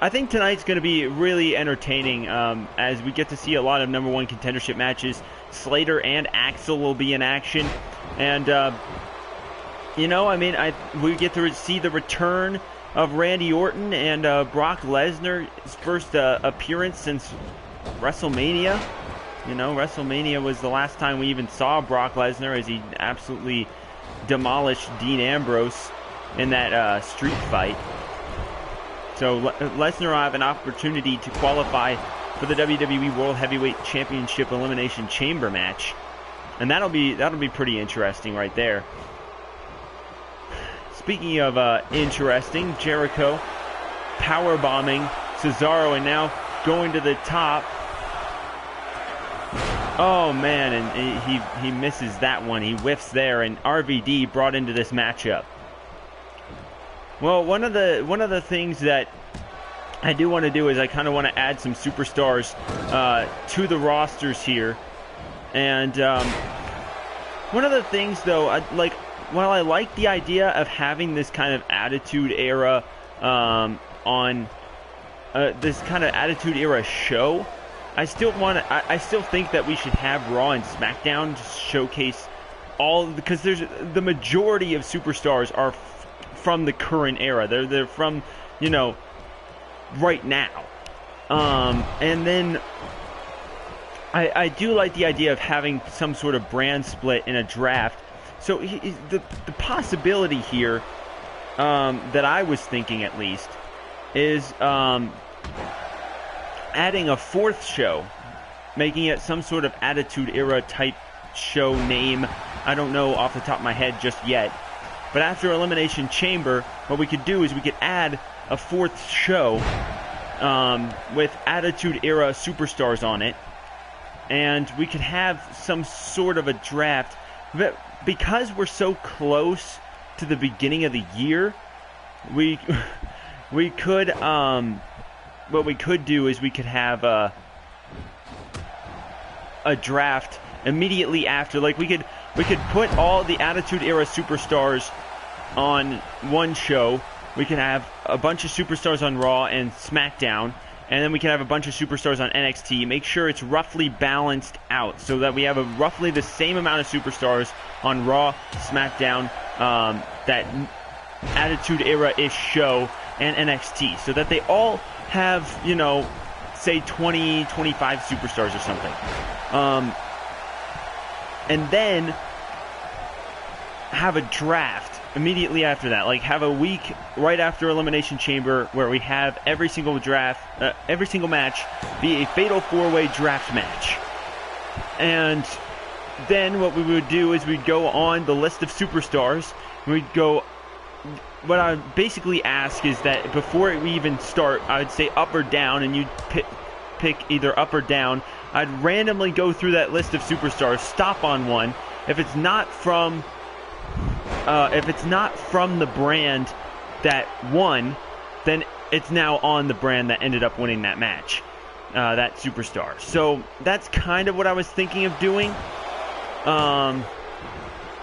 I think tonight's going to be really entertaining as we get to see a lot of #1 contendership matches. Slater and Axel will be in action. And, you know, I mean, we get to see the return of Randy Orton and Brock Lesnar, his first appearance since WrestleMania. You know, WrestleMania was the last time we even saw Brock Lesnar, as he absolutely demolished Dean Ambrose in that street fight. So Lesnar will have an opportunity to qualify for the WWE World Heavyweight Championship Elimination Chamber match, and that'll be pretty interesting right there. Speaking of interesting, Jericho powerbombing Cesaro and now going to the top. Oh man, and he misses that one. He whiffs there, and RVD brought into this matchup. Well, one of the things that I do want to do is I kind of want to add some superstars to the rosters here, and one of the things though, while I like the idea of having this kind of Attitude Era on this kind of Attitude Era show, I still think that we should have Raw and SmackDown just showcase because the majority of superstars are from the current era. They're from, you know, right now. And then I do like the idea of having some sort of brand split in a draft. So the possibility here that I was thinking at least is adding a fourth show, making it some sort of Attitude Era type show name. I don't know off the top of my head just yet. But after Elimination Chamber, what we could do is we could add a fourth show with Attitude Era superstars on it. And we could have some sort of a draft. But because we're so close to the beginning of the year, we could what we could do is we could have a draft immediately after. Like we could put all the Attitude Era superstars on one show. We can have a bunch of superstars on Raw and SmackDown, and then we can have a bunch of superstars on NXT. Make sure it's roughly balanced out so that we have roughly the same amount of superstars on Raw, SmackDown, that Attitude Era-ish show, and NXT, so that they all have, you know, say 20, 25 superstars or something. And then have a draft immediately after that. Like, have a week right after Elimination Chamber where we have every single match be a Fatal 4-Way draft match. And then what we would do is we'd go on the list of superstars. We'd go... What I would basically ask is that before we even start, I would say up or down, and you'd pick either up or down. I'd randomly go through that list of superstars, stop on one. If it's not from the brand that won, then it's now on the brand that ended up winning that match, that superstar. So that's kind of what I was thinking of doing.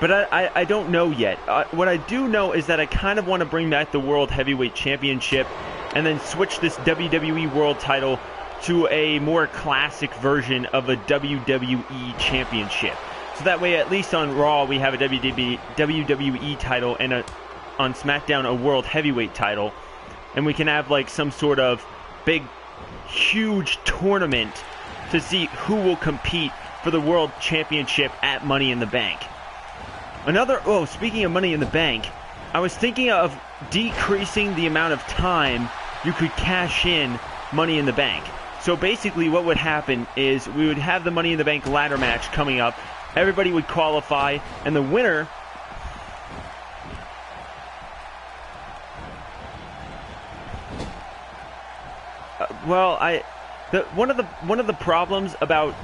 But I don't know yet. What I do know is that I kind of want to bring back the World Heavyweight Championship and then switch this WWE World title to a more classic version of a WWE Championship. So that way, at least on Raw, we have a WWE title, and on SmackDown, a World Heavyweight title. And we can have like some sort of big, huge tournament to see who will compete for the World Championship at Money in the Bank. Speaking of Money in the Bank, I was thinking of decreasing the amount of time you could cash in Money in the Bank. So basically what would happen is we would have the Money in the Bank ladder match coming up. Everybody would qualify, and the winner one of the problems about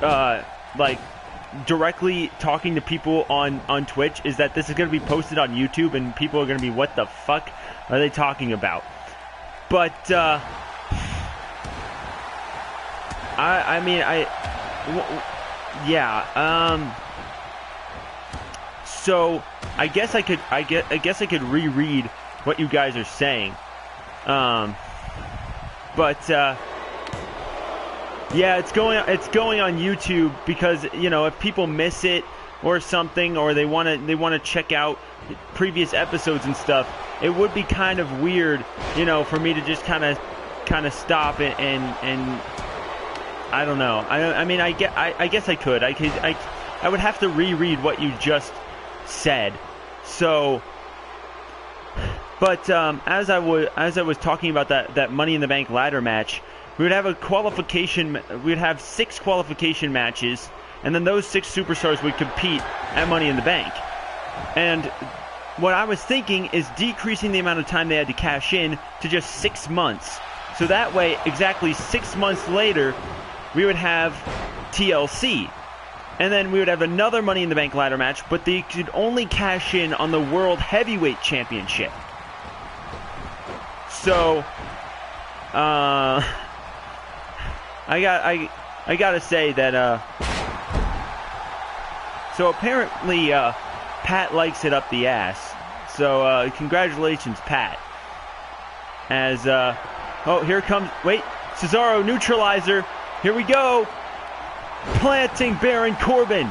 directly talking to people on Twitch is that this is going to be posted on YouTube, and people are going to be, what the fuck are they talking about? But so I guess I could reread what you guys are saying. But yeah, it's going on YouTube because, you know, if people miss it or something, or they want to check out previous episodes and stuff, it would be kind of weird, you know, for me to just kind of stop it and I don't know. I mean, I guess I could. I would have to reread what you just said. So, but as I was talking about that Money in the Bank ladder match, we would have a qualification. We would have 6 qualification matches, and then those 6 superstars would compete at Money in the Bank. And what I was thinking is decreasing the amount of time they had to cash in to just 6 months. So that way, exactly 6 months later, we would have TLC. And then we would have another Money in the Bank ladder match, but they could only cash in on the World Heavyweight Championship. So, I gotta say that, so apparently, Pat likes it up the ass. So, congratulations, Pat. As, oh, here comes, wait, Cesaro neutralizer. Here we go. Planting Baron Corbin.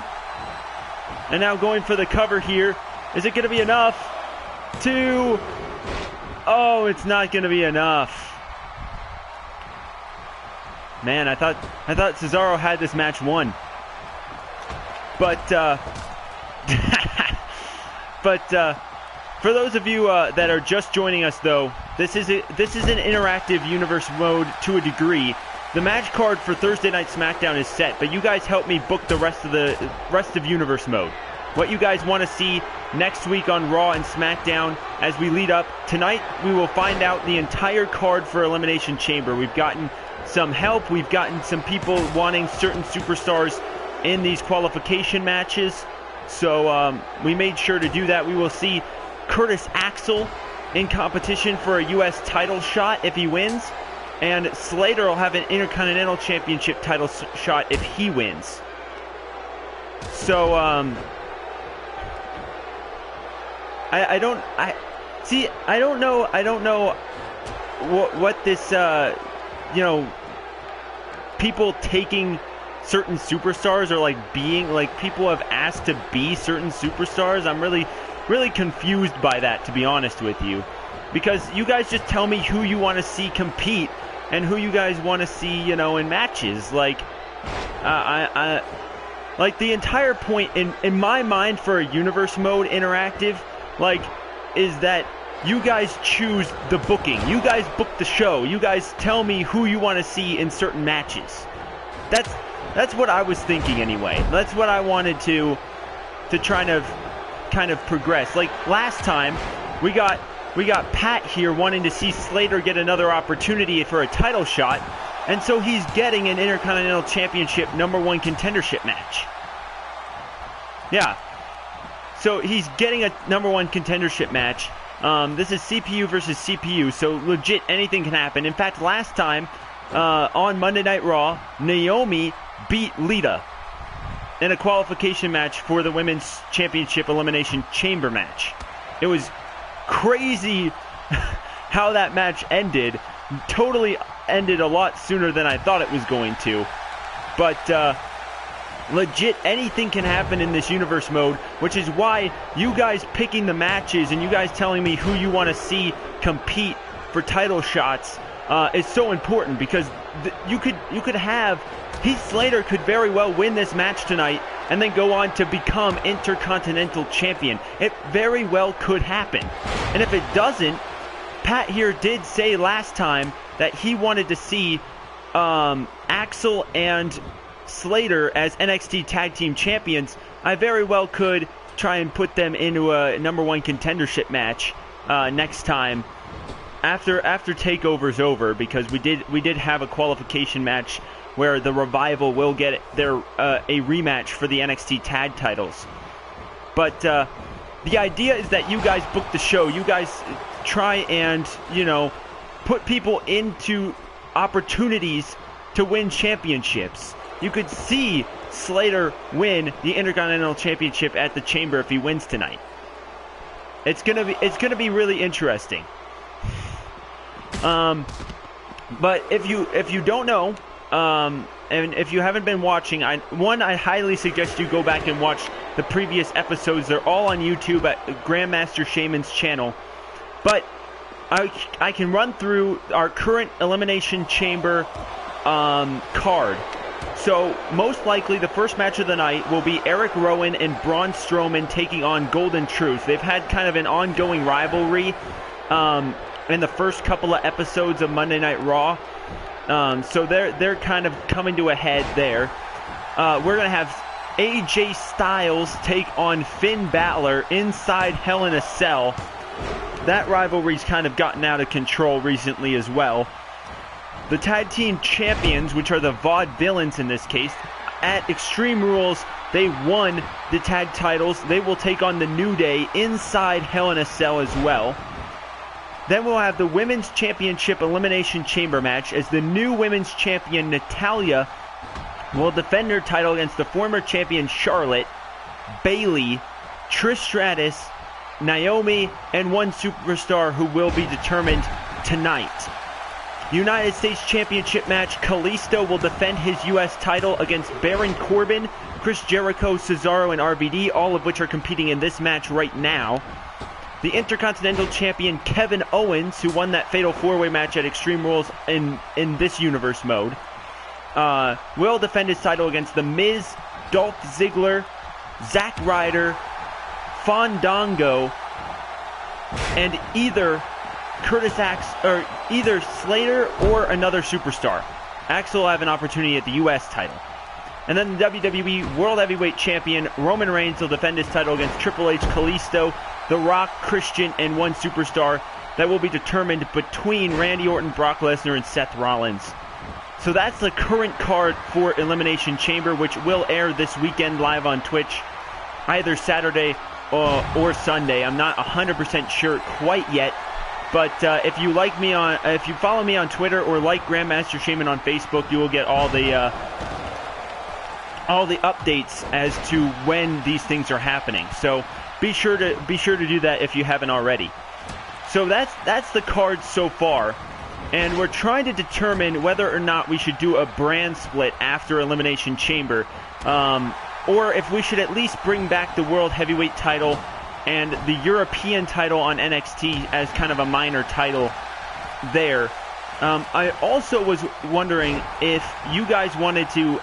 And now going for the cover here. Is it going to be enough to... Oh, it's not going to be enough. Man, I thought Cesaro had this match won. But, for those of you that are just joining us, though, this is an interactive universe mode to a degree. The match card for Thursday Night Smackdown is set, but you guys help me book the rest of universe mode. What you guys want to see next week on Raw and Smackdown as we lead up. Tonight, we will find out the entire card for Elimination Chamber. We've gotten some help. We've gotten some people wanting certain superstars in these qualification matches. So we made sure to do that. We will see Curtis Axel in competition for a U.S. title shot if he wins. And Slater will have an Intercontinental Championship title shot if he wins. So, I don't know what this, you know, people taking certain superstars or like being, like people have asked to be certain superstars. I'm really confused by that, to be honest with you. Because you guys just tell me who you want to see compete and who you guys want to see, you know, in matches. Like, like the entire point in my mind for a universe mode interactive, like, is that you guys choose the booking. You guys book the show. You guys tell me who you want to see in certain matches. That's what I was thinking anyway. That's what I wanted to try to kind of progress. Like last time, we got Pat here wanting to see Slater get another opportunity for a title shot, and so he's getting an Intercontinental Championship #1 contendership match. Yeah. So he's getting a #1 contendership match. This is CPU versus CPU, so legit anything can happen. In fact, last time on Monday Night Raw, Naomi beat Lita in a qualification match for the Women's Championship Elimination Chamber match. It was crazy how that match ended. Totally ended a lot sooner than I thought it was going to. But legit anything can happen in this universe mode, which is why you guys picking the matches and you guys telling me who you want to see compete for title shots is so important, because you could have Heath Slater could very well win this match tonight and then go on to become Intercontinental Champion. It very well could happen. And if it doesn't, Pat here did say last time that he wanted to see Axel and Slater as NXT Tag Team Champions. I very well could try and put them into a #1 contendership match next time after TakeOver's over, because we did have a qualification match where the Revival will get their a rematch for the NXT Tag titles. But the idea is that you guys book the show. You guys try and, you know, put people into opportunities to win championships. You could see Slater win the Intercontinental Championship at the Chamber if he wins tonight. It's gonna be really interesting. But if you don't know, and if you haven't been watching, I highly suggest you go back and watch the previous episodes. They're all on YouTube at Grandmaster Shaymin's channel. But I can run through our current Elimination Chamber card. So, most likely, the first match of the night will be Eric Rowan and Braun Strowman taking on Golden Truth. They've had kind of an ongoing rivalry in the first couple of episodes of Monday Night Raw. So they're kind of coming to a head there. We're going to have AJ Styles take on Finn Balor inside Hell in a Cell. That rivalry's kind of gotten out of control recently as well. The Tag Team Champions, which are the Vaudevillains in this case, at Extreme Rules, they won the tag titles. They will take on the New Day inside Hell in a Cell as well. Then we'll have the Women's Championship Elimination Chamber match as the new Women's Champion Natalya will defend her title against the former champion Charlotte, Bayley, Trish Stratus, Naomi, and one superstar who will be determined tonight. United States Championship match, Kalisto will defend his U.S. title against Baron Corbin, Chris Jericho, Cesaro, and RVD, all of which are competing in this match right now. The Intercontinental Champion Kevin Owens, who won that Fatal 4-Way match at Extreme Rules in this universe mode, will defend his title against The Miz, Dolph Ziggler, Zack Ryder, Fandango, and either either Slater or another superstar. Axel will have an opportunity at the U.S. title. And then the WWE World Heavyweight Champion Roman Reigns will defend his title against Triple H, Kalisto, The Rock, Christian, and one superstar that will be determined between Randy Orton, Brock Lesnar, and Seth Rollins. So that's the current card for Elimination Chamber, which will air this weekend live on Twitch, either Saturday or Sunday. I'm not 100% sure quite yet. But if you follow me on Twitter or like Grandmaster Shaymin on Facebook, you will get all the updates as to when these things are happening. So be sure to do that if you haven't already. So that's the card so far, and we're trying to determine whether or not we should do a brand split after Elimination Chamber, or if we should at least bring back the World Heavyweight title and the European title on NXT as kind of a minor title there. I also was wondering if you guys wanted to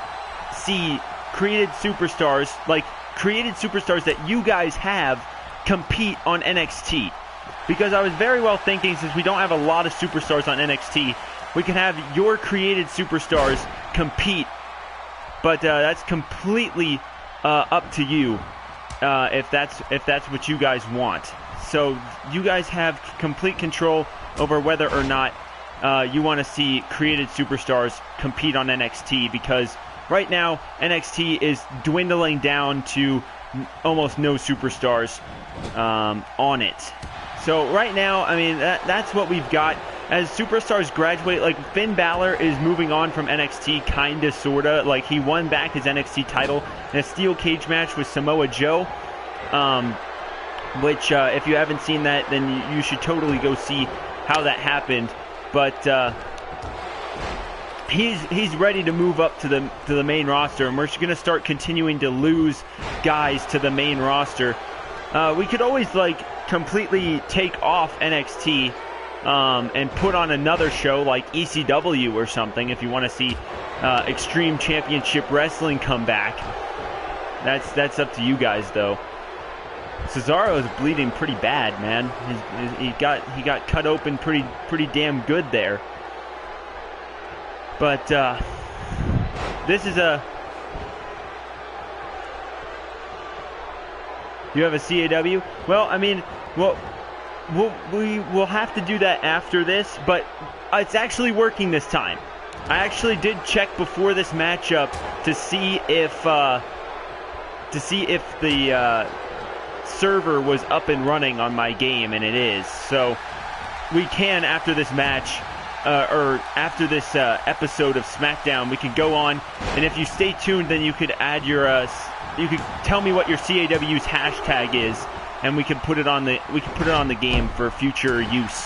see created superstars that you guys have compete on NXT. Because I was very well thinking, since we don't have a lot of superstars on NXT, we can have your created superstars compete. But that's completely up to you. If that's what you guys want. So you guys have complete control over whether or not you want to see created superstars compete on NXT, because right now NXT is dwindling down to almost no superstars on it. So right now, I mean, that's what we've got. As superstars graduate, like Finn Balor is moving on from NXT, kinda, sorta. Like, he won back his NXT title in a steel cage match with Samoa Joe, which if you haven't seen that, then you should totally go see how that happened. But he's ready to move up to the main roster, and we're going to start continuing to lose guys to the main roster. We could always completely take off NXT. And put on another show like ECW or something if you want to see Extreme Championship Wrestling come back. That's up to you guys, though. Cesaro is bleeding pretty bad, man. He got cut open pretty damn good there. But this is a. You have a CAW? Well, I mean, we will have to do that after this, but it's actually working this time. I actually did check before this matchup to see if the server was up and running on my game, and it is. So we can, after this match, or after this episode of Smackdown, we can go on, and if you stay tuned, then you could add your you could tell me what your CAW's hashtag is, and we can put it on the game for future use.